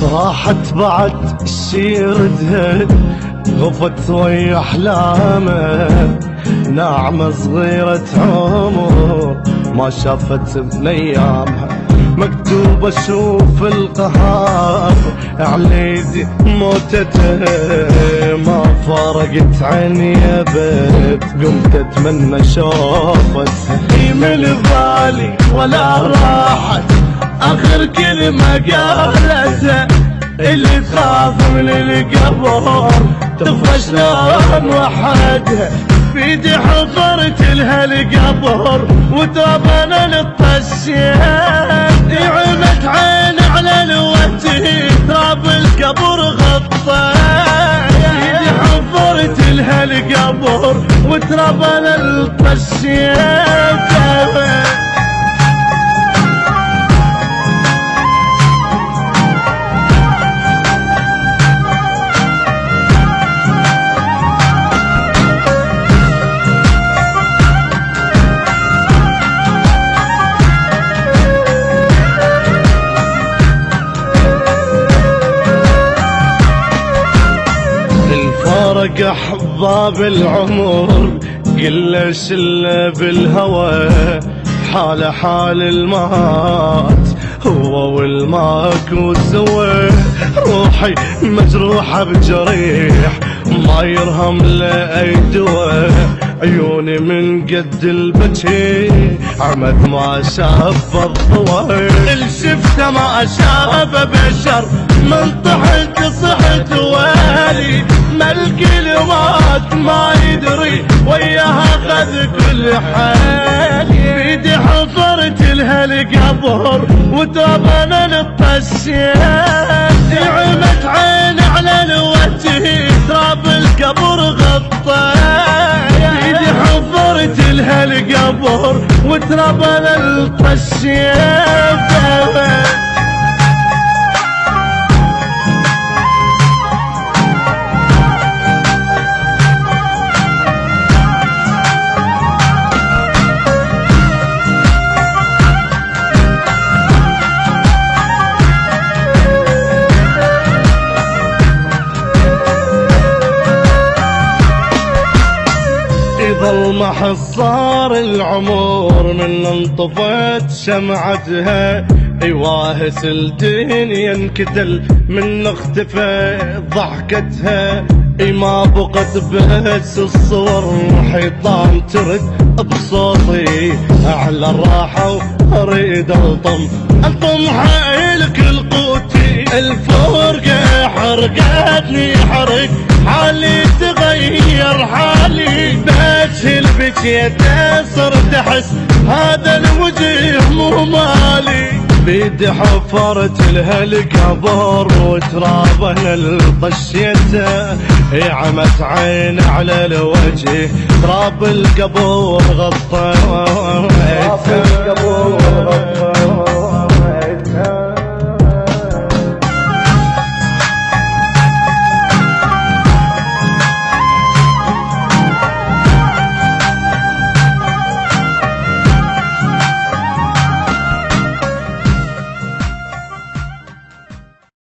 راحت بعد شيردها غفت ويا احلامه، ناعمة صغيرة عمر ما شافت من ايامها، مكتوب اشوف القهار على يدي موتته، ما فارقت عيني ابد قمت اتمنى اشوفتها، من بالي ولا راحت اخر كلمة قالتها، اللي تخاف من القبر تخفى شلون وحدها، بيدي حفرت لها القبر وترابنا للطشيت، عمت عين على الوجه تراب القبر غطى، بيدي حفرت لها القبر وترابنا للطشيت. فرق احباب العمر قل شله بالهوى، حال حال المات هو والماكو سوى، روحي مجروحه بجريح ما يرهم له اي دوا، عيوني من قد البكي عمد ما شاف الضوى، اللي شفته ما شاف بشر من طحت صحت والي، ما الكلمات ما يدري وياها خذ كل حالي، بيدي حفرت لها القبر وترابنا للطشيت، عمت عين على الوجه تراب القبر غطى، بيدي حفرت لها القبر وترابنا للطشيت. ظل حصار العمر من انطفت شمعتها، يواهس الدنيا انكتل من اختفى ضحكتها، ما بقت بس الصور حيطان ترد بصوتي اعلى الراحة واريد الطم حيلك القوتي، الفرقة حرقتني حرق حالي تغير حالي، بوجه البكيت صرت احس هذا الوجه مو مالي، بيدي حفرت لها القبر وترابنا الطشيته، عمت عين على الوجه تراب القبر غطى.